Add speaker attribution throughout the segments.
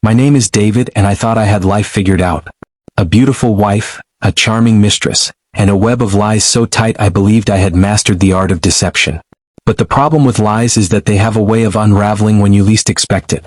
Speaker 1: My name is David and I thought I had life figured out. A beautiful wife, a charming mistress, and a web of lies so tight I believed I had mastered the art of deception. But the problem with lies is that they have a way of unraveling when you least expect it.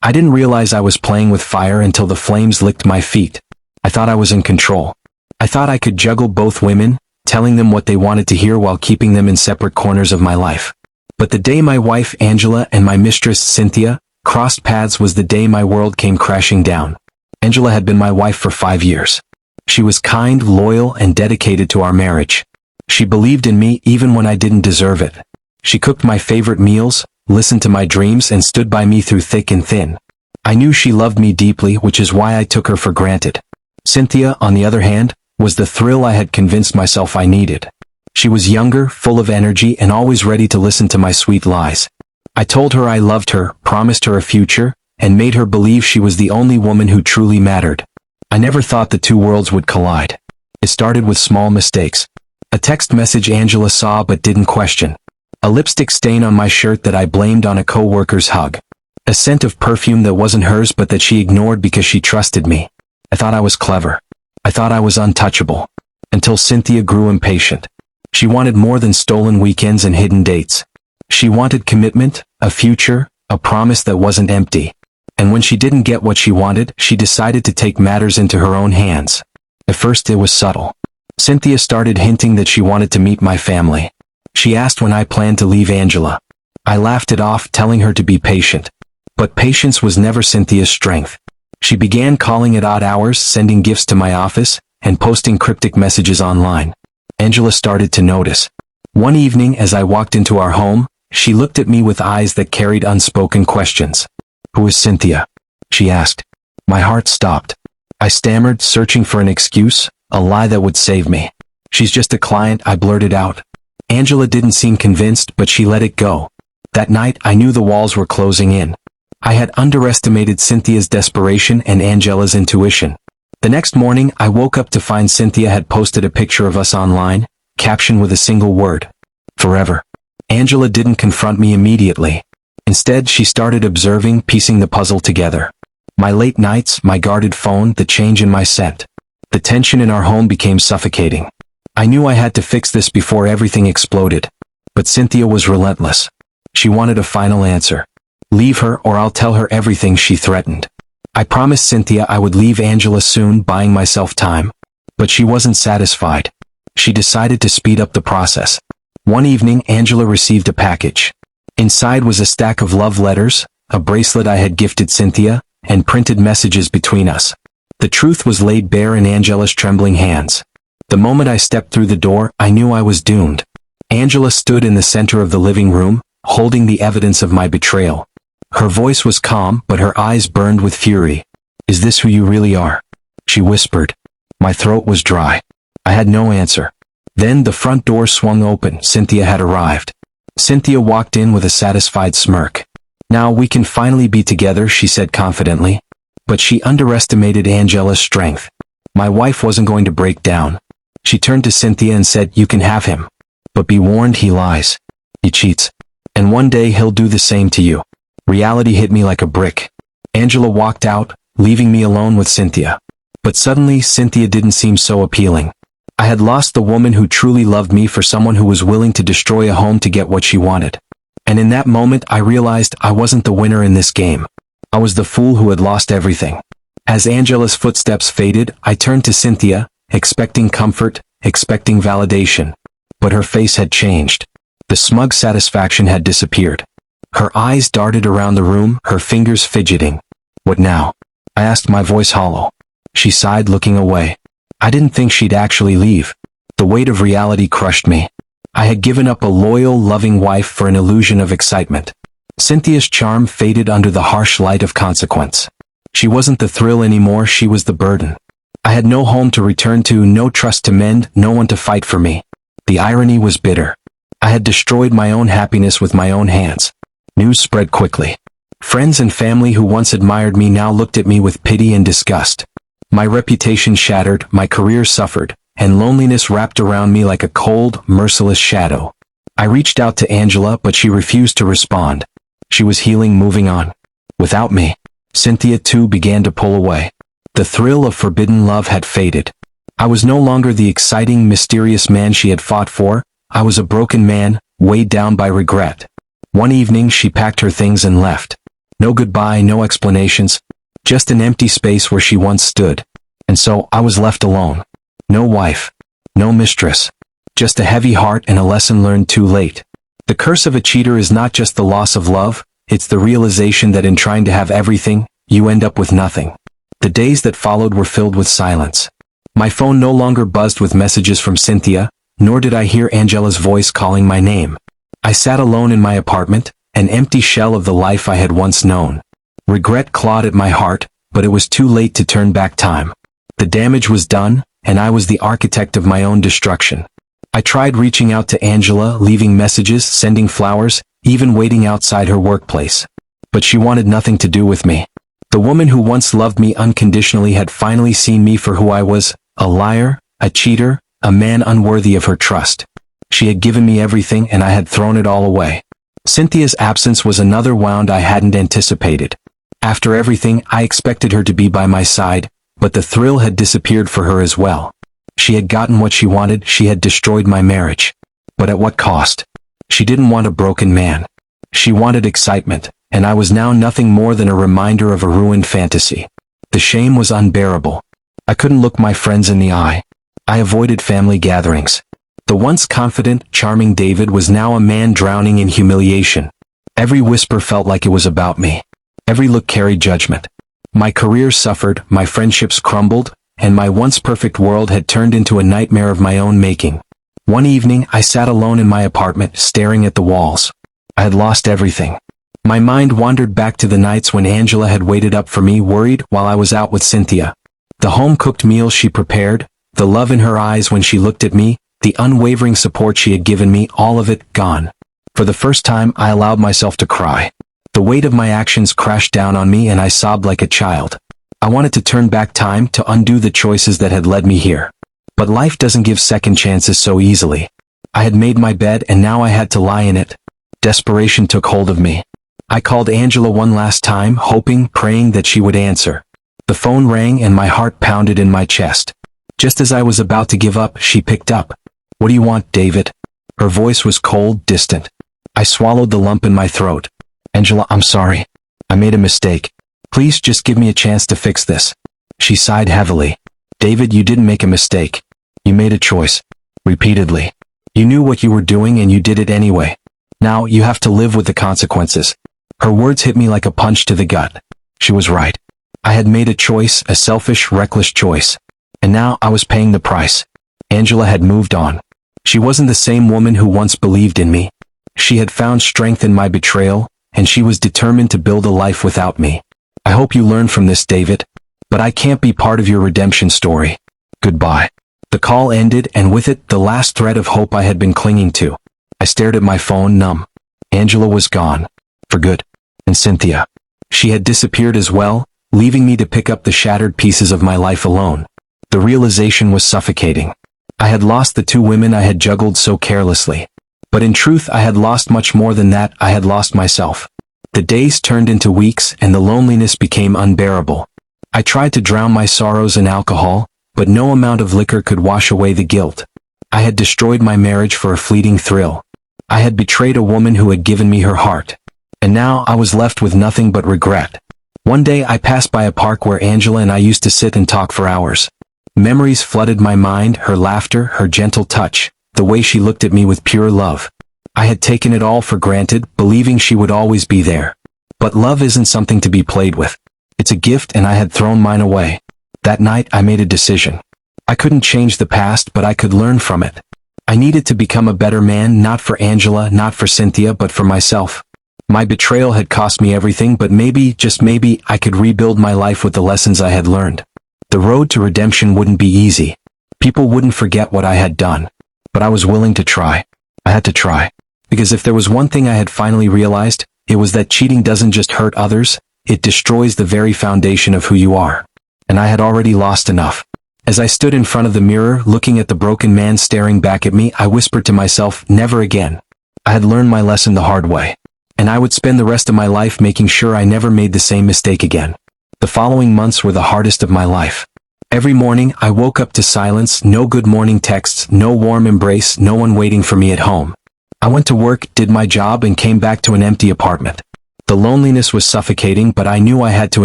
Speaker 1: I didn't realize I was playing with fire until the flames licked my feet. I thought I was in control. I thought I could juggle both women, telling them what they wanted to hear while keeping them in separate corners of my life. But the day my wife Angela and my mistress Cynthia crossed paths was the day my world came crashing down. Angela had been my wife for 5 years. She was kind, loyal, and dedicated to our marriage. She believed in me even when I didn't deserve it. She cooked my favorite meals, listened to my dreams, and stood by me through thick and thin. I knew she loved me deeply, which is why I took her for granted. Cynthia, on the other hand, was the thrill I had convinced myself I needed. She was younger, full of energy, and always ready to listen to my sweet lies. I told her I loved her, promised her a future, and made her believe she was the only woman who truly mattered. I never thought the two worlds would collide. It started with small mistakes. A text message Angela saw but didn't question. A lipstick stain on my shirt that I blamed on a co-worker's hug. A scent of perfume that wasn't hers but that she ignored because she trusted me. I thought I was clever. I thought I was untouchable. Until Cynthia grew impatient. She wanted more than stolen weekends and hidden dates. She wanted commitment, a future, a promise that wasn't empty. And when she didn't get what she wanted, she decided to take matters into her own hands. At first it was subtle. Cynthia started hinting that she wanted to meet my family. She asked when I planned to leave Angela. I laughed it off, telling her to be patient. But patience was never Cynthia's strength. She began calling at odd hours, sending gifts to my office, and posting cryptic messages online. Angela started to notice. One evening as I walked into our home, she looked at me with eyes that carried unspoken questions. "Who is Cynthia?" she asked. My heart stopped. I stammered, searching for an excuse, a lie that would save me. "She's just a client," I blurted out. Angela didn't seem convinced, but she let it go. That night I knew the walls were closing in. I had underestimated Cynthia's desperation and Angela's intuition. The next morning I woke up to find Cynthia had posted a picture of us online, captioned with a single word: forever. Angela didn't confront me immediately. Instead, she started observing, piecing the puzzle together. My late nights, my guarded phone, the change in my scent. The tension in our home became suffocating. I knew I had to fix this before everything exploded. But Cynthia was relentless. She wanted a final answer. "Leave her or I'll tell her everything," she threatened. I promised Cynthia I would leave Angela soon, buying myself time. But she wasn't satisfied. She decided to speed up the process. One evening, Angela received a package. Inside was a stack of love letters, a bracelet I had gifted Cynthia, and printed messages between us. The truth was laid bare in Angela's trembling hands. The moment I stepped through the door, I knew I was doomed. Angela stood in the center of the living room, holding the evidence of my betrayal. Her voice was calm, but her eyes burned with fury. "Is this who you really are?" she whispered. My throat was dry. I had no answer. Then the front door swung open. Cynthia had arrived. Cynthia walked in with a satisfied smirk. "Now we can finally be together," she said confidently. But she underestimated Angela's strength. My wife wasn't going to break down. She turned to Cynthia and said, "You can have him. But be warned, he lies. He cheats. And one day he'll do the same to you." Reality hit me like a brick. Angela walked out, leaving me alone with Cynthia. But suddenly, Cynthia didn't seem so appealing. I had lost the woman who truly loved me for someone who was willing to destroy a home to get what she wanted. And in that moment, I realized I wasn't the winner in this game. I was the fool who had lost everything. As Angela's footsteps faded, I turned to Cynthia, expecting comfort, expecting validation. But her face had changed. The smug satisfaction had disappeared. Her eyes darted around the room, her fingers fidgeting. "What now?" I asked, my voice hollow. She sighed, looking away. I didn't think she'd actually leave. The weight of reality crushed me. I had given up a loyal, loving wife for an illusion of excitement. Cynthia's charm faded under the harsh light of consequence. She wasn't the thrill anymore, she was the burden. I had no home to return to, no trust to mend, no one to fight for me. The irony was bitter. I had destroyed my own happiness with my own hands. News spread quickly. Friends and family who once admired me now looked at me with pity and disgust. My reputation shattered, my career suffered, and loneliness wrapped around me like a cold, merciless shadow. I reached out to Angela, but she refused to respond. She was healing, moving on. Without me. Cynthia too began to pull away. The thrill of forbidden love had faded. I was no longer the exciting, mysterious man she had fought for. I was a broken man, weighed down by regret. One evening she packed her things and left. No goodbye, no explanations. Just an empty space where she once stood. And so I was left alone. No wife. No mistress. Just a heavy heart and a lesson learned too late. The curse of a cheater is not just the loss of love, it's the realization that in trying to have everything, you end up with nothing. The days that followed were filled with silence. My phone no longer buzzed with messages from Cynthia, nor did I hear Angela's voice calling my name. I sat alone in my apartment, an empty shell of the life I had once known. Regret clawed at my heart, but it was too late to turn back time. The damage was done, and I was the architect of my own destruction. I tried reaching out to Angela, leaving messages, sending flowers, even waiting outside her workplace. But she wanted nothing to do with me. The woman who once loved me unconditionally had finally seen me for who I was, a liar, a cheater, a man unworthy of her trust. She had given me everything and I had thrown it all away. Cynthia's absence was another wound I hadn't anticipated. After everything, I expected her to be by my side, but the thrill had disappeared for her as well. She had gotten what she wanted, she had destroyed my marriage. But at what cost? She didn't want a broken man. She wanted excitement, and I was now nothing more than a reminder of a ruined fantasy. The shame was unbearable. I couldn't look my friends in the eye. I avoided family gatherings. The once confident, charming David was now a man drowning in humiliation. Every whisper felt like it was about me. Every look carried judgment. My career suffered, my friendships crumbled, and my once perfect world had turned into a nightmare of my own making. One evening, I sat alone in my apartment, staring at the walls. I had lost everything. My mind wandered back to the nights when Angela had waited up for me worried while I was out with Cynthia. The home-cooked meals she prepared, the love in her eyes when she looked at me, the unwavering support she had given me, all of it gone. For the first time, I allowed myself to cry. The weight of my actions crashed down on me and I sobbed like a child. I wanted to turn back time to undo the choices that had led me here. But life doesn't give second chances so easily. I had made my bed and now I had to lie in it. Desperation took hold of me. I called Angela one last time, hoping, praying that she would answer. The phone rang and my heart pounded in my chest. Just as I was about to give up, she picked up. "What do you want, David?" Her voice was cold, distant. I swallowed the lump in my throat. "Angela, I'm sorry. I made a mistake. Please just give me a chance to fix this." She sighed heavily. "David, you didn't make a mistake. You made a choice." Repeatedly. "You knew what you were doing and you did it anyway. Now you have to live with the consequences." Her words hit me like a punch to the gut. She was right. I had made a choice, a selfish, reckless choice. And now I was paying the price. Angela had moved on. She wasn't the same woman who once believed in me. She had found strength in my betrayal, and she was determined to build a life without me. I hope you learn from this, David. But I can't be part of your redemption story. Goodbye. The call ended, and with it, the last thread of hope I had been clinging to. I stared at my phone, numb. Angela was gone. For good. And Cynthia. She had disappeared as well, leaving me to pick up the shattered pieces of my life alone. The realization was suffocating. I had lost the two women I had juggled so carelessly. But in truth, I had lost much more than that. I had lost myself. The days turned into weeks, and the loneliness became unbearable. I tried to drown my sorrows in alcohol, but no amount of liquor could wash away the guilt. I had destroyed my marriage for a fleeting thrill. I had betrayed a woman who had given me her heart. And now I was left with nothing but regret. One day I passed by a park where Angela and I used to sit and talk for hours. Memories flooded my mind, her laughter, her gentle touch, the way she looked at me with pure love. I had taken it all for granted, believing she would always be there. But love isn't something to be played with. It's a gift and I had thrown mine away. That night I made a decision. I couldn't change the past, but I could learn from it. I needed to become a better man, not for Angela, not for Cynthia, but for myself. My betrayal had cost me everything, but maybe, just maybe, I could rebuild my life with the lessons I had learned. The road to redemption wouldn't be easy. People wouldn't forget what I had done. But I was willing to try. I had to try. Because if there was one thing I had finally realized, it was that cheating doesn't just hurt others, it destroys the very foundation of who you are. And I had already lost enough. As I stood in front of the mirror, looking at the broken man staring back at me, I whispered to myself, never again. I had learned my lesson the hard way. And I would spend the rest of my life making sure I never made the same mistake again. The following months were the hardest of my life. Every morning, I woke up to silence, no good morning texts, no warm embrace, no one waiting for me at home. I went to work, did my job, and came back to an empty apartment. The loneliness was suffocating, but I knew I had to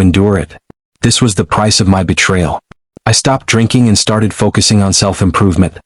Speaker 1: endure it. This was the price of my betrayal. I stopped drinking and started focusing on self-improvement.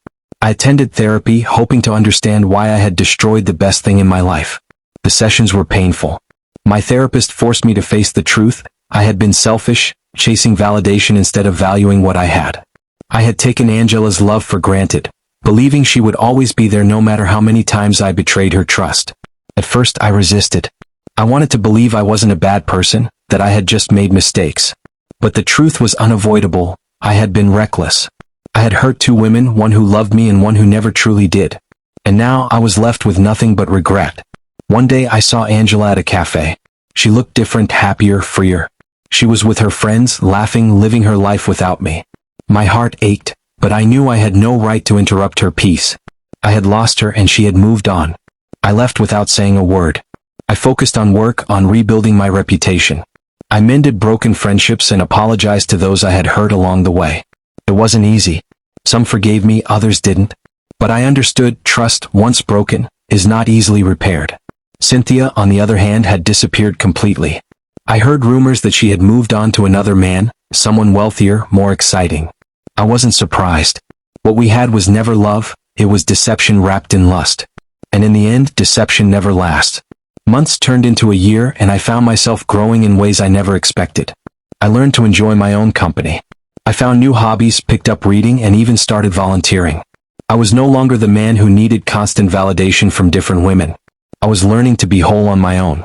Speaker 1: I attended therapy, hoping to understand why I had destroyed the best thing in my life. The sessions were painful. My therapist forced me to face the truth. I had been selfish, chasing validation instead of valuing what I had. I had taken Angela's love for granted, believing she would always be there no matter how many times I betrayed her trust. At first, I resisted. I wanted to believe I wasn't a bad person, that I had just made mistakes. But the truth was unavoidable. I had been reckless. I had hurt two women, one who loved me and one who never truly did. And now I was left with nothing but regret. One day I saw Angela at a cafe. She looked different, happier, freer. She was with her friends, laughing, living her life without me. My heart ached, but I knew I had no right to interrupt her peace. I had lost her and she had moved on. I left without saying a word. I focused on work, on rebuilding my reputation. I mended broken friendships and apologized to those I had hurt along the way. It wasn't easy. Some forgave me, others didn't. But I understood trust, once broken, is not easily repaired. Cynthia, on the other hand, had disappeared completely. I heard rumors that she had moved on to another man, someone wealthier, more exciting. I wasn't surprised. What we had was never love, it was deception wrapped in lust. And in the end, deception never lasts. Months turned into a year and I found myself growing in ways I never expected. I learned to enjoy my own company. I found new hobbies, picked up reading, and even started volunteering. I was no longer the man who needed constant validation from different women. I was learning to be whole on my own.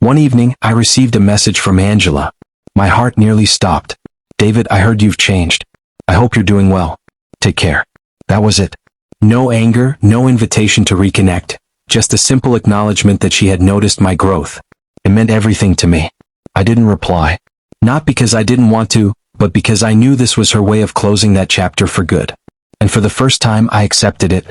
Speaker 1: One evening, I received a message from Angela. My heart nearly stopped. "David, I heard you've changed. I hope you're doing well. Take care." That was it. No anger, no invitation to reconnect, just a simple acknowledgement that she had noticed my growth. It meant everything to me. I didn't reply. Not because I didn't want to, but because I knew this was her way of closing that chapter for good. And for the first time, I accepted it.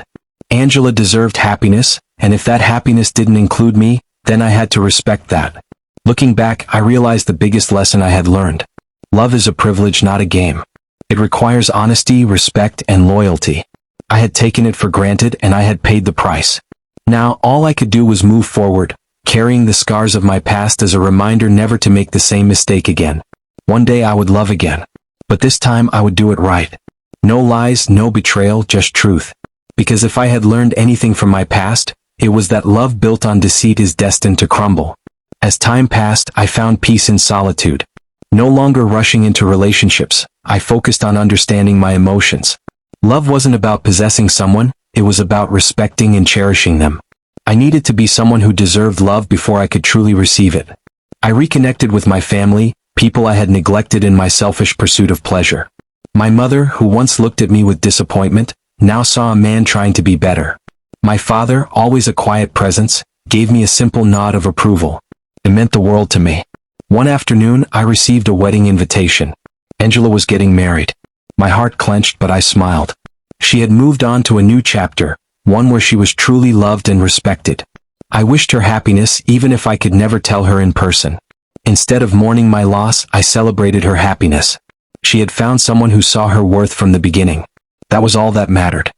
Speaker 1: Angela deserved happiness, and if that happiness didn't include me, then I had to respect that. Looking back, I realized the biggest lesson I had learned. Love is a privilege, not a game. It requires honesty, respect, and loyalty. I had taken it for granted and I had paid the price. Now, all I could do was move forward, carrying the scars of my past as a reminder never to make the same mistake again. One day I would love again. But this time I would do it right. No lies, no betrayal, just truth. Because if I had learned anything from my past, it was that love built on deceit is destined to crumble. As time passed, I found peace in solitude. No longer rushing into relationships, I focused on understanding my emotions. Love wasn't about possessing someone, it was about respecting and cherishing them. I needed to be someone who deserved love before I could truly receive it. I reconnected with my family, people I had neglected in my selfish pursuit of pleasure. My mother, who once looked at me with disappointment, now saw a man trying to be better. My father, always a quiet presence, gave me a simple nod of approval. It meant the world to me. One afternoon, I received a wedding invitation. Angela was getting married. My heart clenched, but I smiled. She had moved on to a new chapter, one where she was truly loved and respected. I wished her happiness, even if I could never tell her in person. Instead of mourning my loss, I celebrated her happiness. She had found someone who saw her worth from the beginning. That was all that mattered.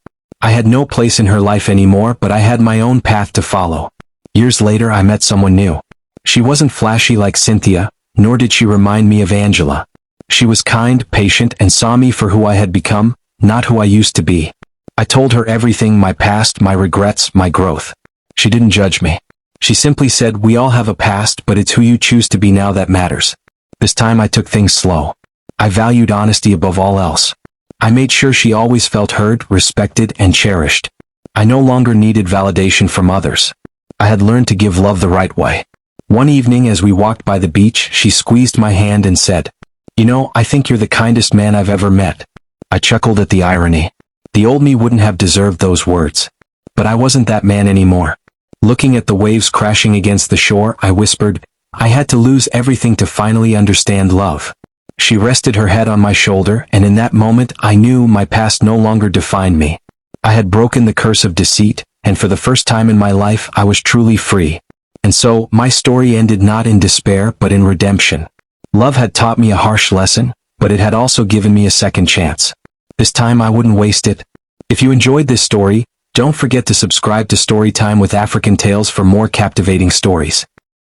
Speaker 1: I had no place in her life anymore, but I had my own path to follow. Years later, I met someone new. She wasn't flashy like Cynthia, nor did she remind me of Angela. She was kind, patient, and saw me for who I had become, not who I used to be. I told her everything, my past, my regrets, my growth. She didn't judge me. She simply said, "We all have a past, but it's who you choose to be now that matters." This time I took things slow. I valued honesty above all else. I made sure she always felt heard, respected, and cherished. I no longer needed validation from others. I had learned to give love the right way. One evening as we walked by the beach, she squeezed my hand and said, "You know, I think you're the kindest man I've ever met." I chuckled at the irony. The old me wouldn't have deserved those words. But I wasn't that man anymore. Looking at the waves crashing against the shore, I whispered, "I had to lose everything to finally understand love." She rested her head on my shoulder, and in that moment I knew my past no longer defined me. I had broken the curse of deceit, and for the first time in my life I was truly free. And so, my story ended not in despair but in redemption. Love had taught me a harsh lesson, but it had also given me a second chance. This time I wouldn't waste it. If you enjoyed this story, don't forget to subscribe to Storytime with African Tales for more captivating stories.